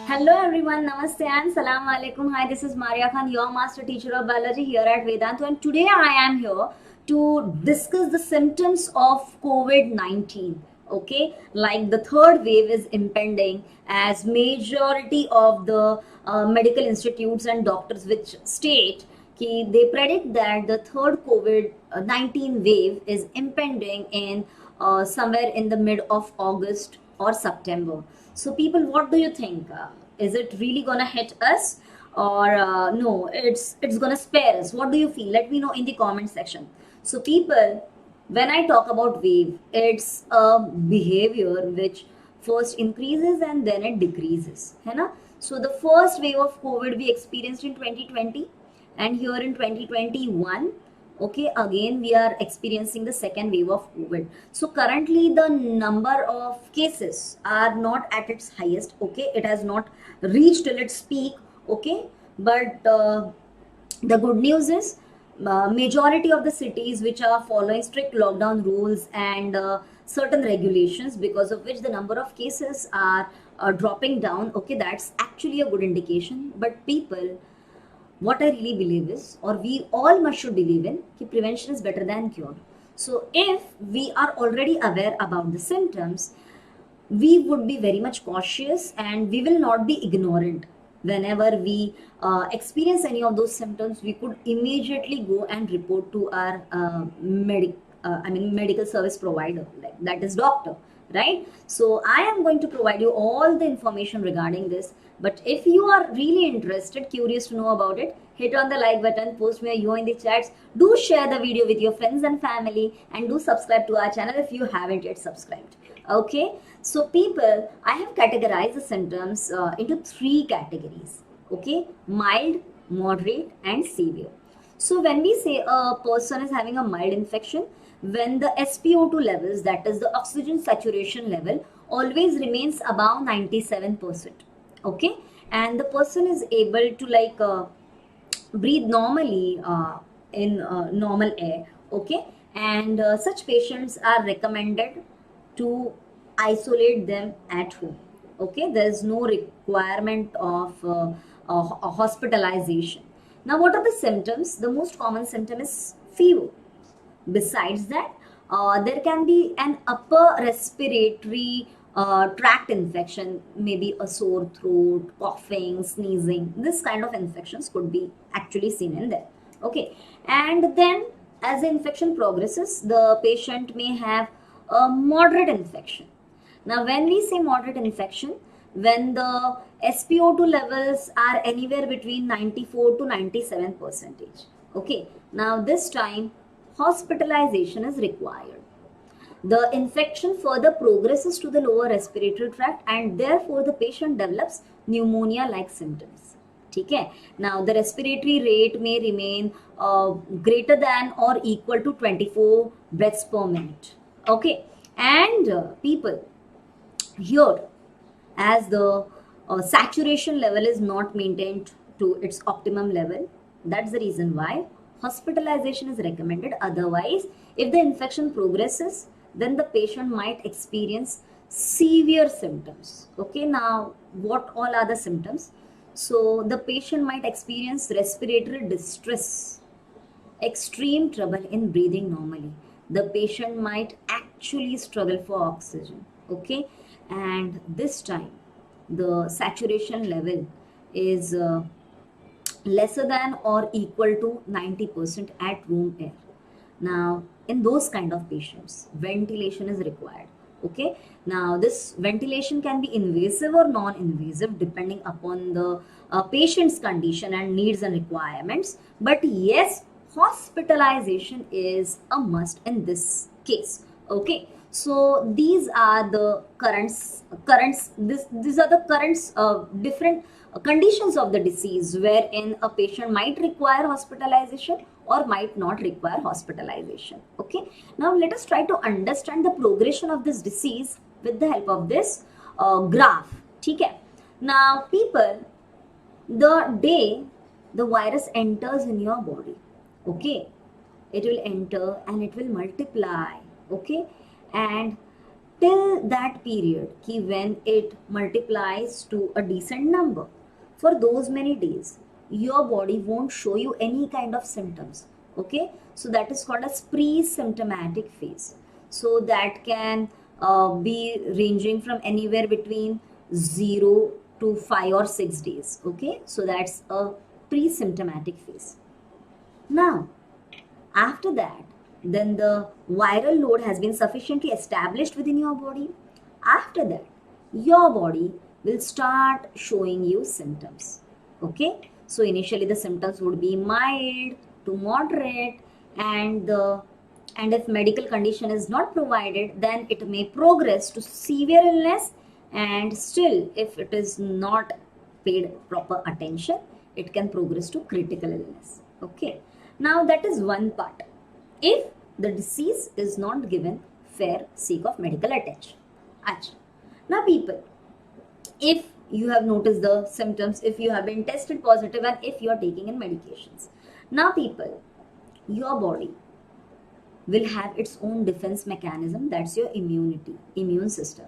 Hello everyone, Namaste and Salam Alaikum. Hi, this is Maria Khan, your master teacher of biology here at Vedantu, and today I am here to discuss the symptoms of COVID-19. Okay, like the third wave is impending, as majority of the medical institutes and doctors which state they predict that the third COVID-19 wave is impending in somewhere in the mid of August or September. So, people, what do you think? Is it really gonna hit us, or no? It's gonna spare us. What do you feel? Let me know in the comment section. So, people, when I talk about wave, it's a behavior which first increases and then it decreases. है ना? So, the first wave of COVID we experienced in 2020, and here in 2021, okay, again we are experiencing the second wave of COVID. So currently the number of cases are not at its highest. Okay, it has not reached till its peak. Okay, but the good news is majority of the cities which are following strict lockdown rules and certain regulations, because of which the number of cases are dropping down. Okay, that's actually a good indication. But people, what I really believe is, or we all must should believe in, that prevention is better than cure. So if we are already aware about the symptoms, we would be very much cautious and we will not be ignorant. Whenever we experience any of those symptoms, we could immediately go and report to our medical service provider, like that is doctor, right? So I am going to provide you all the information regarding this. But if you are really interested, curious to know about it, hit on the like button, post me you in the chats, do share the video with your friends and family, and do subscribe to our channel if you haven't yet subscribed. Okay, so people, I have categorized the symptoms into three categories. Okay, mild, moderate, and severe. So when we say a person is having a mild infection, when the SpO2 levels, that is the oxygen saturation level, always remains above 97%. Okay, and the person is able to breathe normally in normal air. Okay, and such patients are recommended to isolate them at home. Okay, there is no requirement of hospitalization. Now, what are the symptoms? The most common symptom is fever. Besides that, there can be an upper respiratory tract infection, maybe a sore throat, coughing, sneezing. This kind of infections could be actually seen in there. Okay, and then as the infection progresses, the patient may have a moderate infection. Now, when we say moderate infection, when the SpO2 levels are anywhere between 94 to 97 percentage. Okay, now this time hospitalization is required. The infection further progresses to the lower respiratory tract and therefore the patient develops pneumonia like symptoms. Okay. Now the respiratory rate may remain greater than or equal to 24 breaths per minute. Okay, and people, here, as the saturation level is not maintained to its optimum level, that's the reason why hospitalization is recommended. Otherwise, if the infection progresses, then the patient might experience severe symptoms. Okay, now what all are the symptoms? So the patient might experience respiratory distress, extreme trouble in breathing normally. The patient might actually struggle for oxygen. Okay, and this time the saturation level is lesser than or equal to 90% at room air. Now, in those kind of patients, ventilation is required. Okay, now this ventilation can be invasive or non-invasive depending upon the patient's condition and needs and requirements. But yes, hospitalization is a must in this case. Okay, so these are the these are the currents of different conditions of the disease wherein a patient might require hospitalization or might not require hospitalization. Okay, now let us try to understand the progression of this disease with the help of this graph. Okay, now people, the day the virus enters in your body, okay, it will enter and it will multiply. Okay, and till that period ki when it multiplies to a decent number. For those many days, your body won't show you any kind of symptoms. Okay, so that is called as pre-symptomatic phase. So that can be ranging from anywhere between 0 to 5 or 6 days. Okay, so that's a pre-symptomatic phase. Now, after that, then the viral load has been sufficiently established within your body. After that, your body will start showing you symptoms. Okay, so initially the symptoms would be mild to moderate, and if medical condition is not provided, then it may progress to severe illness, and still if it is not paid proper attention, it can progress to critical illness. Okay, now that is one part, if the disease is not given fair sake of medical attention. Achha. Now people, if you have noticed the symptoms, if you have been tested positive, and if you are taking in medications, now people, your body will have its own defense mechanism, that's your immune system.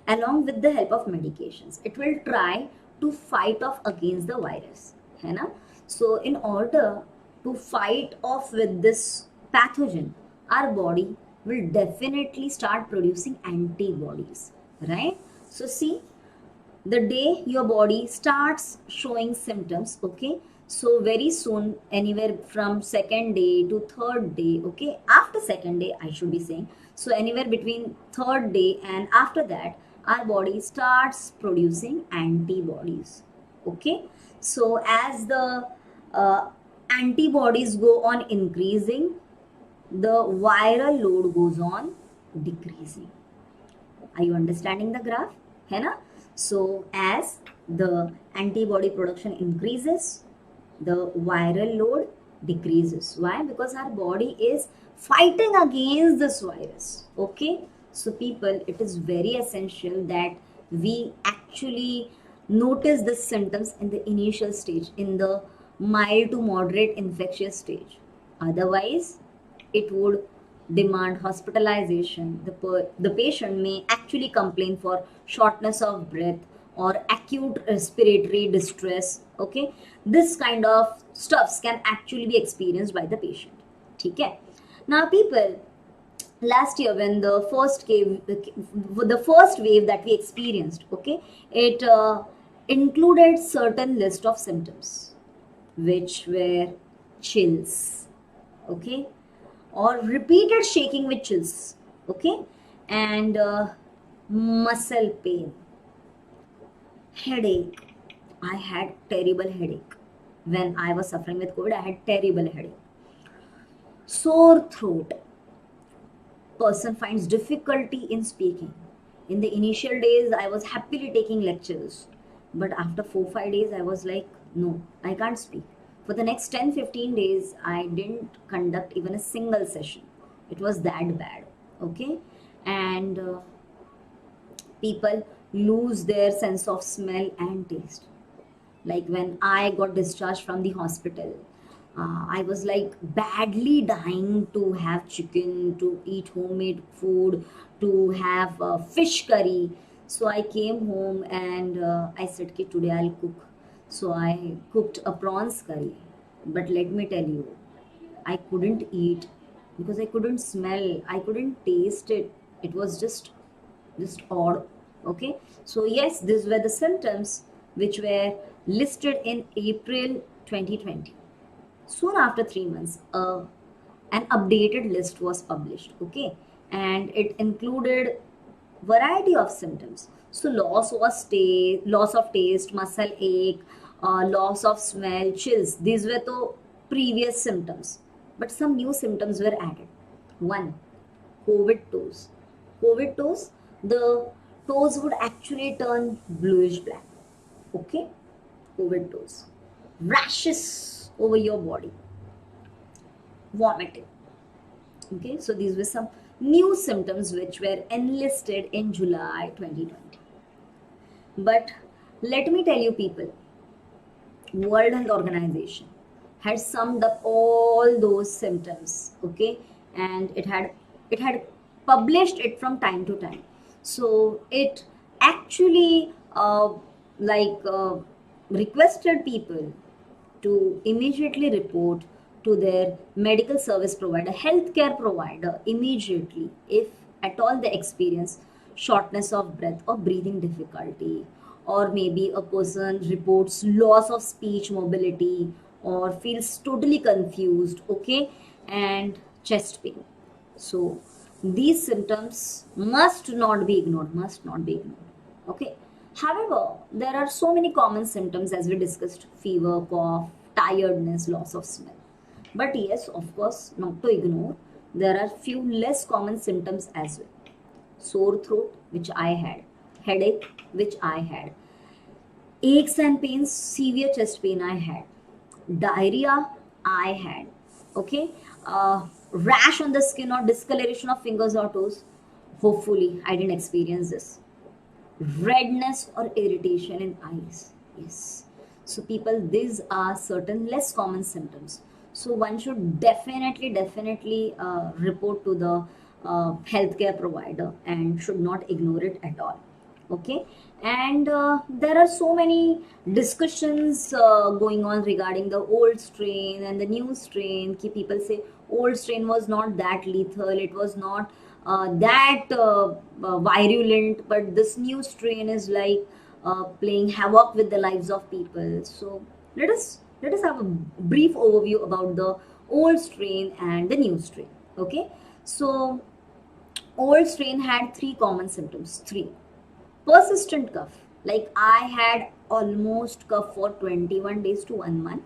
Along with the help of medications, it will try to fight off against the virus, है ना? So in order to fight off with this pathogen, our body will definitely start producing antibodies, right? So see, the day your body starts showing symptoms, okay, so very soon, anywhere from second day to third day, okay, after second day I should be saying, so anywhere between third day and after that, our body starts producing antibodies. Okay, so as the antibodies go on increasing, the viral load goes on decreasing. Are you understanding the graph? है ना? So as the antibody production increases, the viral load decreases. Why? Because our body is fighting against this virus. Okay, so people, it is very essential that we actually notice the symptoms in the initial stage, in the mild to moderate infectious stage. Otherwise, it would demand hospitalization. The patient may actually complain for shortness of breath or acute respiratory distress. Okay, this kind of stuffs can actually be experienced by the patient. Okay, now people, last year when the first wave that we experienced, okay, it included certain list of symptoms which were chills, okay, or repeated shaking with chills, okay, and muscle pain, headache. I had terrible headache when I was suffering with COVID. I had terrible headache, sore throat. Person finds difficulty in speaking. In the initial days, I was happily taking lectures, but after 4-5 days, I was like, no, I can't speak. For the next 10-15 days, I didn't conduct even a single session. It was that bad. Okay, and people lose their sense of smell and taste. Like when I got discharged from the hospital, I was like badly dying to have chicken, to eat homemade food, to have fish curry. So I came home and I said, "Ki today I'll cook." So I cooked a prawns curry. But let me tell you, I couldn't eat because I couldn't smell, I couldn't taste it. It was just odd. Okay, so yes, these were the symptoms which were listed in April 2020. Soon after 3 months, an updated list was published. Okay, and it included variety of symptoms. So loss of taste, muscle ache, loss of smell, chills. These were the previous symptoms, but some new symptoms were added. One, COVID toes. COVID toes, the toes would actually turn bluish black. Okay, COVID toes. Rashes over your body. Vomiting. Okay, so these were some new symptoms which were enlisted in July 2020. But let me tell you people, World Health Organization had summed up all those symptoms, okay, and it had published it from time to time. So it actually requested people to immediately report to their medical service provider, healthcare provider, immediately if at all they experience shortness of breath or breathing difficulty, or maybe a person reports loss of speech mobility or feels totally confused, okay, and chest pain. So these symptoms must not be ignored, must not be ignored. Okay. However, there are so many common symptoms as we discussed: fever, cough, tiredness, loss of smell. But yes, of course, not to ignore, there are few less common symptoms as well. Sore throat, which I had, headache, which I had, aches and pains, severe chest pain I had, diarrhea I had, okay, rash on the skin or discoloration of fingers or toes. Hopefully, I didn't experience this. Redness or irritation in eyes. Yes. So, people, these are certain less common symptoms. So, one should definitely report to the healthcare provider and should not ignore it at all. Okay. And there are so many discussions going on regarding the old strain and the new strain. People say old strain was not that lethal, it was not that virulent, but this new strain is like playing havoc with the lives of people. So let us have a brief overview about the old strain and the new strain. Okay, so old strain had three common symptoms. Three: persistent cough, like I had almost cough for 21 days to 1 month.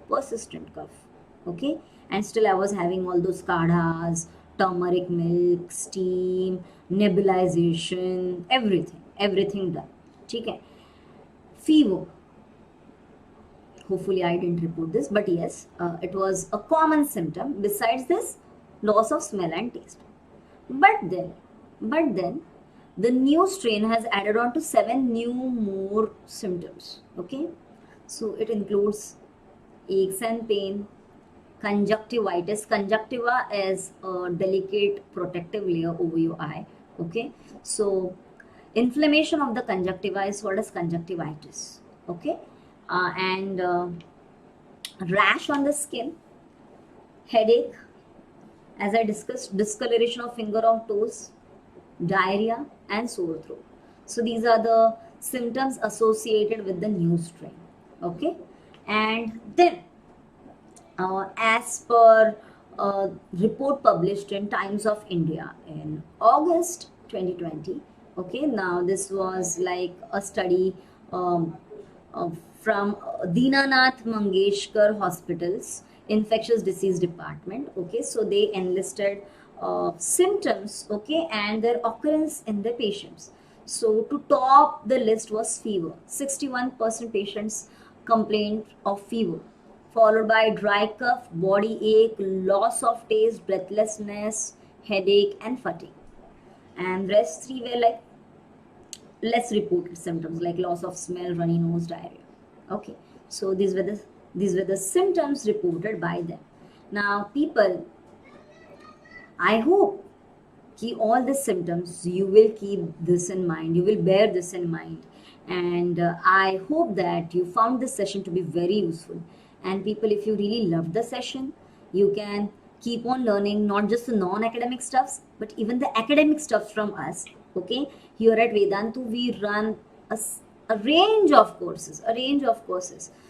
Persistent cough, okay, and still I was having all those kadhas, turmeric milk, steam, nebulization, everything done. Okay. Fever, hopefully I didn't report this, but yes, it was a common symptom. Besides this, loss of smell and taste. But then the new strain has added on to seven new more symptoms. Okay, so it includes aches and pain, conjunctivitis. Conjunctiva is a delicate protective layer over your eye. Okay, so inflammation of the conjunctiva is called as conjunctivitis. Okay, and rash on the skin, headache, as I discussed, discoloration of finger or toes, diarrhea, and sore throat. So these are the symptoms associated with the new strain. Okay, and then as per a report published in Times of India in August 2020. Okay, now this was like a study from Dinanath Mangeshkar Hospital's infectious disease department. Okay, so they enlisted symptoms, okay, and their occurrence in the patients. So to top the list was fever. 61% patients complained of fever, followed by dry cough, body ache, loss of taste, breathlessness, headache, and fatigue. And rest three were like less reported symptoms like loss of smell, runny nose, diarrhea. Okay, so these were the symptoms reported by them. Now, people, I hope keep all the symptoms, you will keep this in mind, you will bear this in mind, and I hope that you found this session to be very useful. And people, if you really loved the session, you can keep on learning not just the non-academic stuffs but even the academic stuff from us. Okay, here at Vedantu we run a range of courses.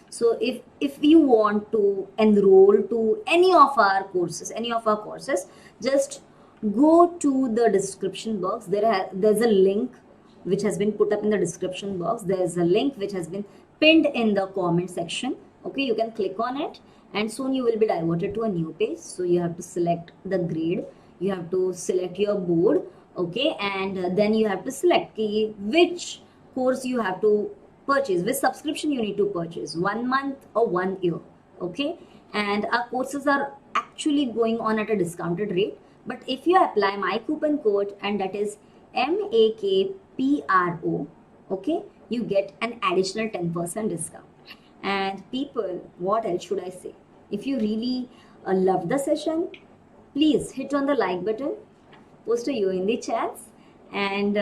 So if you want to enroll to any of our courses, just go to the description box. There's a link which has been put up in the description box. There's a link which has been pinned in the comment section. Okay, you can click on it and soon you will be diverted to a new page. So you have to select the grade, you have to select your board. Okay, and then you have to select which course you have to purchase, which subscription you need to purchase, 1 month or 1 year. Okay, and our courses are actually going on at a discounted rate, but if you apply my coupon code, and that is MAKPRO, okay, you get an additional 10% discount. And people, what else should I say? If you really love the session, please hit on the like button, post a you in the chats, And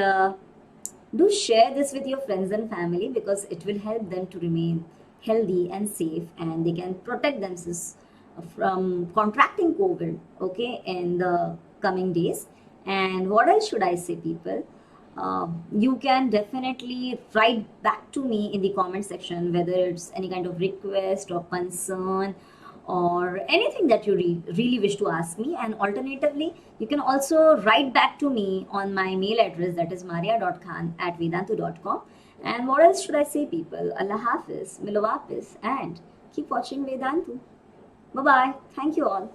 do share this with your friends and family, because it will help them to remain healthy and safe, and they can protect themselves from contracting COVID, okay, in the coming days. And what else should I say, people? You can definitely write back to me in the comment section, whether it's any kind of request or concern or anything that you really wish to ask me. And alternatively, you can also write back to me on my mail address, that is maria.khan@vedantu.com. And what else should I say, people? Allah Hafiz, Milovapis, and keep watching Vedantu. Bye bye. Thank you all.